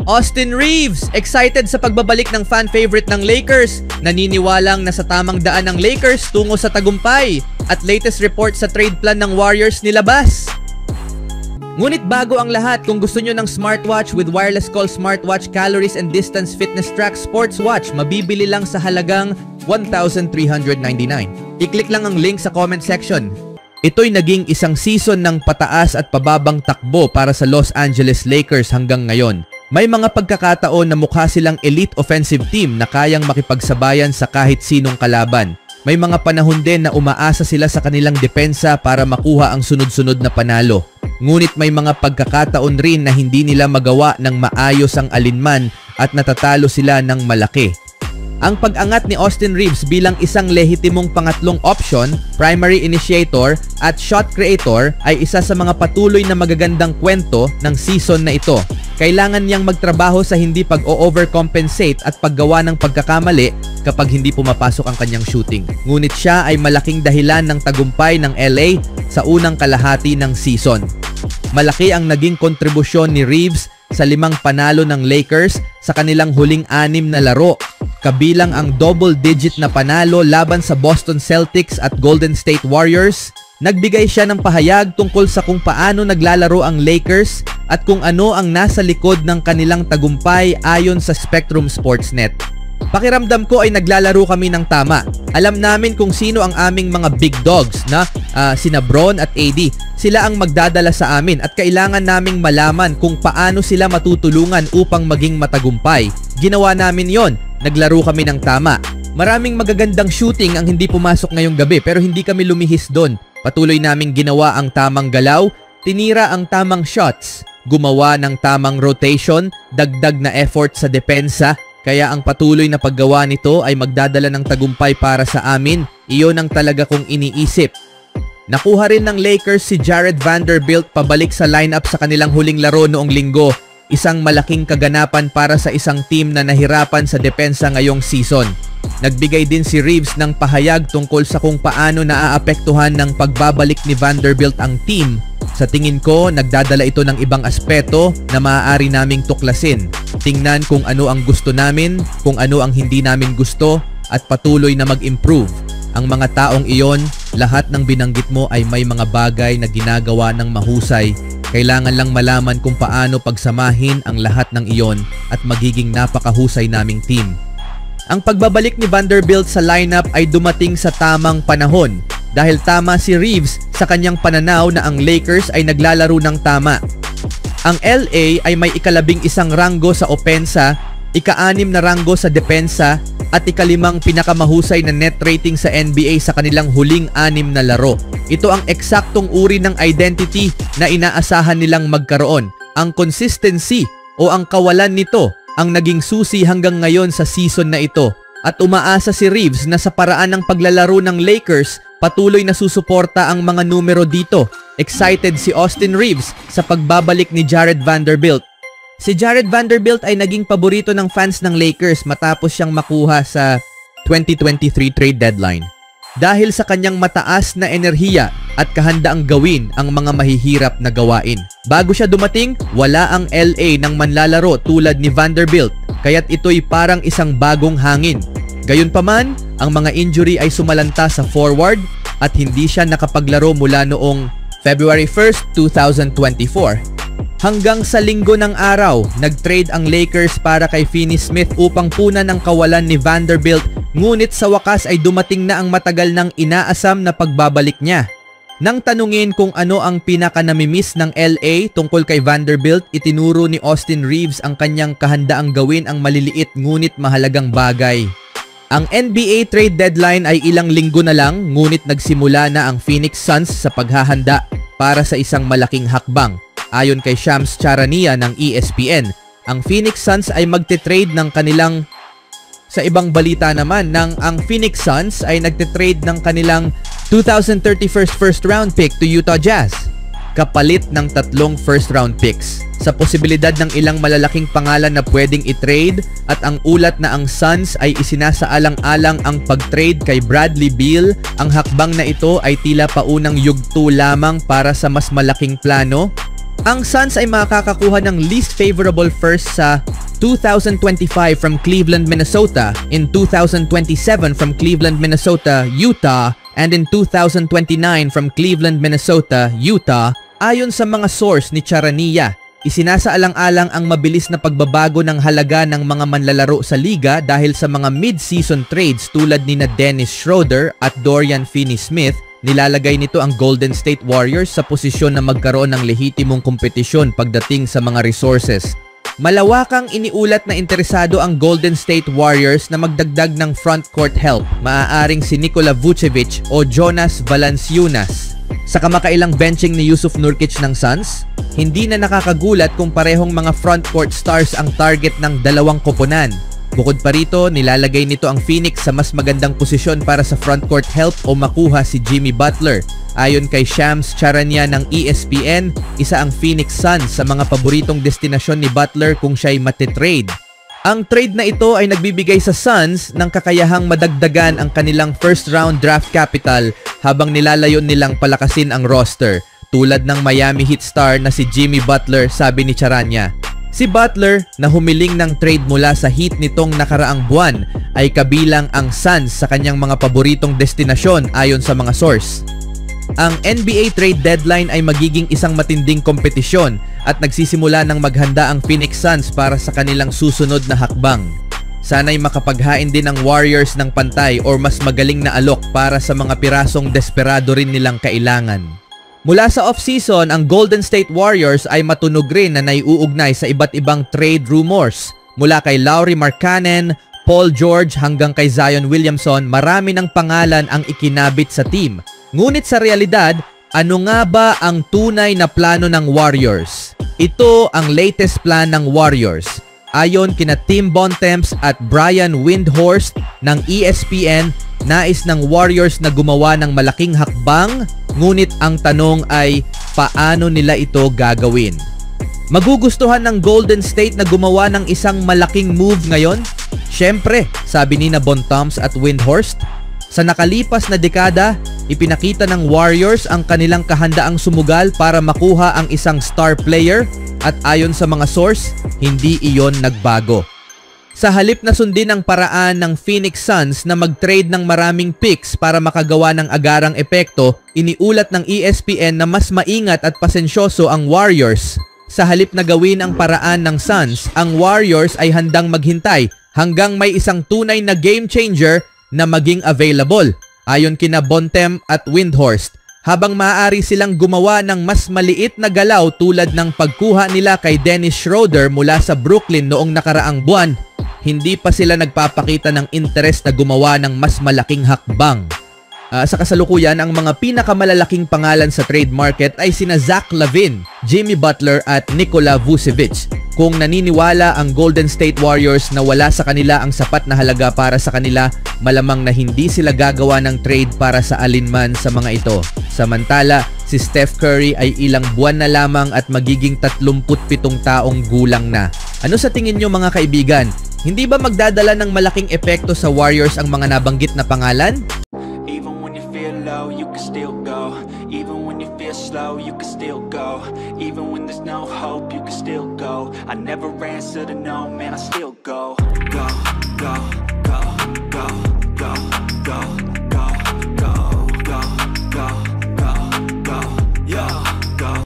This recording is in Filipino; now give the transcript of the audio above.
Austin Reeves, excited sa pagbabalik ng fan favorite ng Lakers. Naniniwalang nasa tamang daan ng Lakers tungo sa tagumpay. At latest report sa trade plan ng Warriors nilabas. Ngunit bago ang lahat, kung gusto nyo ng smartwatch with wireless call smartwatch calories and distance fitness track sports watch, mabibili lang sa halagang $1,399. I-click lang ang link sa comment section. Ito'y naging isang season ng pataas at pababang takbo para sa Los Angeles Lakers hanggang ngayon. May mga pagkakataon na mukha silang elite offensive team na kayang makipagsabayan sa kahit sinong kalaban. May mga panahon din na umaasa sila sa kanilang depensa para makuha ang sunod-sunod na panalo. Ngunit may mga pagkakataon rin na hindi nila magawa ng maayos ang alinman at natatalo sila ng malaki. Ang pag-angat ni Austin Reeves bilang isang lehitimong pangatlong option, primary initiator at shot creator ay isa sa mga patuloy na magagandang kwento ng season na ito. Kailangan niyang magtrabaho sa hindi pag-overcompensate at paggawa ng pagkakamali kapag hindi pumapasok ang kanyang shooting. Ngunit siya ay malaking dahilan ng tagumpay ng LA sa unang kalahati ng season. Malaki ang naging kontribusyon ni Reeves sa 5 panalo ng Lakers sa kanilang huling 6 na laro. Kabilang ang double-digit na panalo laban sa Boston Celtics at Golden State Warriors. Nagbigay siya ng pahayag tungkol sa kung paano naglalaro ang Lakers at kung ano ang nasa likod ng kanilang tagumpay ayon sa Spectrum Sportsnet. Pakiramdam ko ay naglalaro kami ng tama. Alam namin kung sino ang aming mga big dogs na sina Bron at AD. Sila ang magdadala sa amin at kailangan naming malaman kung paano sila matutulungan upang maging matagumpay. Ginawa namin yon. Naglaro kami ng tama. Maraming magagandang shooting ang hindi pumasok ngayong gabi pero hindi kami lumihis doon. Patuloy naming ginawa ang tamang galaw, tinira ang tamang shots, gumawa ng tamang rotation, dagdag na effort sa depensa. Kaya ang patuloy na paggawa nito ay magdadala ng tagumpay para sa amin. Iyon ang talaga kong iniisip. Nakuha rin ng Lakers si Jared Vanderbilt pabalik sa lineup sa kanilang huling laro noong linggo. Isang malaking kaganapan para sa isang team na nahirapan sa depensa ngayong season. Nagbigay din si Reeves ng pahayag tungkol sa kung paano naaapektuhan ng pagbabalik ni Vanderbilt ang team. Sa tingin ko, nagdadala ito ng ibang aspeto na maaari naming tuklasin. Tingnan kung ano ang gusto namin, kung ano ang hindi namin gusto, at patuloy na mag-improve. Ang mga taong iyon, lahat ng binanggit mo ay may mga bagay na ginagawa ng mahusay. Kailangan lang malaman kung paano pagsamahin ang lahat ng iyon at magiging napakahusay naming team. Ang pagbabalik ni Vanderbilt sa lineup ay dumating sa tamang panahon dahil tama si Reeves sa kanyang pananaw na ang Lakers ay naglalaro ng tama. Ang LA ay may ika-11 ranggo sa opensa, ika-6 na ranggo sa depensa at ika-5 pinakamahusay na net rating sa NBA sa kanilang huling 6 na laro. Ito ang eksaktong uri ng identity na inaasahan nilang magkaroon. Ang consistency o ang kawalan nito ang naging susi hanggang ngayon sa season na ito. At umaasa si Reeves na sa paraan ng paglalaro ng Lakers, patuloy na susuporta ang mga numero dito. Excited si Austin Reeves sa pagbabalik ni Jared Vanderbilt. Si Jared Vanderbilt ay naging paborito ng fans ng Lakers matapos siyang makuha sa 2023 trade deadline. Dahil sa kanyang mataas na enerhiya at kahandaang gawin ang mga mahihirap na gawain. Bago siya dumating, wala ang LA ng manlalaro tulad ni Vanderbilt, kaya't ito'y parang isang bagong hangin. Gayunpaman, ang mga injury ay sumalanta sa forward at hindi siya nakapaglaro mula noong February 1st, 2024. Hanggang sa linggo ng araw, nag-trade ang Lakers para kay Finney Smith upang punan ang kawalan ni Vanderbilt, ngunit sa wakas ay dumating na ang matagal nang inaasam na pagbabalik niya. Nang tanungin kung ano ang pinaka-namimiss ng LA tungkol kay Vanderbilt, itinuro ni Austin Reeves ang kanyang kahandaang gawin ang maliliit ngunit mahalagang bagay. Ang NBA trade deadline ay ilang linggo na lang, ngunit nagsimula na ang Phoenix Suns sa paghahanda para sa isang malaking hakbang. Ayon kay Shams Charania ng ESPN, ang Phoenix Suns ay magte-trade ng kanilang... Sa ibang balita naman, ang Phoenix Suns ay nagte-trade ng kanilang 2031 first round pick to Utah Jazz, kapalit ng 3 first round picks. Sa posibilidad ng ilang malalaking pangalan na pwedeng i-trade at ang ulat na ang Suns ay isinasaalang-alang ang pag-trade kay Bradley Beal, ang hakbang na ito ay tila paunang yugto lamang para sa mas malaking plano. Ang Suns ay makakakuha ng least favorable first sa 2025 from Cleveland, Minnesota, in 2027 from Cleveland, Minnesota, Utah, and in 2029 from Cleveland, Minnesota, Utah, ayon sa mga source ni Charania. Isinasaalang-alang ang mabilis na pagbabago ng halaga ng mga manlalaro sa liga dahil sa mga mid-season trades tulad ni Dennis Schroeder at Dorian Finney-Smith. Nilalagay nito ang Golden State Warriors sa posisyon na magkaroon ng lehitimong kompetisyon pagdating sa mga resources. Malawakang iniulat na interesado ang Golden State Warriors na magdagdag ng frontcourt help, maaaring si Nikola Vucevic o Jonas Valanciunas. Sa kamakailang benching ni Jusuf Nurkic ng Suns, hindi na nakakagulat kung parehong mga frontcourt stars ang target ng dalawang koponan. Bukod pa rito, nilalagay nito ang Phoenix sa mas magandang posisyon para sa frontcourt help o makuha si Jimmy Butler. Ayon kay Shams Charania ng ESPN, isa ang Phoenix Suns sa mga paboritong destinasyon ni Butler kung siya'y matitrade. Ang trade na ito ay nagbibigay sa Suns ng kakayahang madagdagan ang kanilang first round draft capital habang nilalayon nilang palakasin ang roster, tulad ng Miami Heat star na si Jimmy Butler, sabi ni Charania. Si Butler, na humiling ng trade mula sa Heat nitong nakaraang buwan, ay kabilang ang Suns sa kanyang mga paboritong destinasyon ayon sa mga source. Ang NBA trade deadline ay magiging isang matinding kompetisyon at nagsisimula ng maghanda ang Phoenix Suns para sa kanilang susunod na hakbang. Sana'y makapaghain din ang Warriors ng pantay or mas magaling na alok para sa mga pirasong desperado rin nilang kailangan. Mula sa off-season, ang Golden State Warriors ay matunog rin na naiuugnay sa iba't ibang trade rumors. Mula kay Lauri Markkanen, Paul George hanggang kay Zion Williamson, marami ng pangalan ang ikinabit sa team. Ngunit sa realidad, ano nga ba ang tunay na plano ng Warriors? Ito ang latest plan ng Warriors. Ayon kina Tim Bontemps at Brian Windhorst ng ESPN, nais ng Warriors na gumawa ng malaking hakbang, ngunit ang tanong ay paano nila ito gagawin? Magugustuhan ng Golden State na gumawa ng isang malaking move ngayon? Siyempre, sabi ni Bontemps at Windhorst, sa nakalipas na dekada, ipinakita ng Warriors ang kanilang kahandaang sumugal para makuha ang isang star player at ayon sa mga source, hindi iyon nagbago. Sa halip na sundin ang paraan ng Phoenix Suns na mag-trade ng maraming picks para makagawa ng agarang epekto, iniulat ng ESPN na mas maingat at pasensyoso ang Warriors. Sa halip na gawin ang paraan ng Suns, ang Warriors ay handang maghintay hanggang may isang tunay na game changer na maging available, ayon kina Bontemps at Windhorst, habang maaari silang gumawa ng mas maliit na galaw tulad ng pagkuha nila kay Dennis Schroeder mula sa Brooklyn noong nakaraang buwan. Hindi pa sila nagpapakita ng interes na gumawa ng mas malaking hakbang. Sa kasalukuyan, ang mga pinakamalalaking pangalan sa trade market ay sina Zach LaVine, Jimmy Butler at Nikola Vucevic. Kung naniniwala ang Golden State Warriors na wala sa kanila ang sapat na halaga para sa kanila, malamang na hindi sila gagawa ng trade para sa alinman sa mga ito. Samantala, si Steph Curry ay ilang buwan na lamang at magiging 37 taong gulang na. Ano sa tingin nyo mga kaibigan? Hindi ba magdadala ng malaking epekto sa Warriors ang mga nabanggit na pangalan? You can still go. Even when you feel slow, you can still go. Even when there's no hope, you can still go. I never answer to no, man, I still go.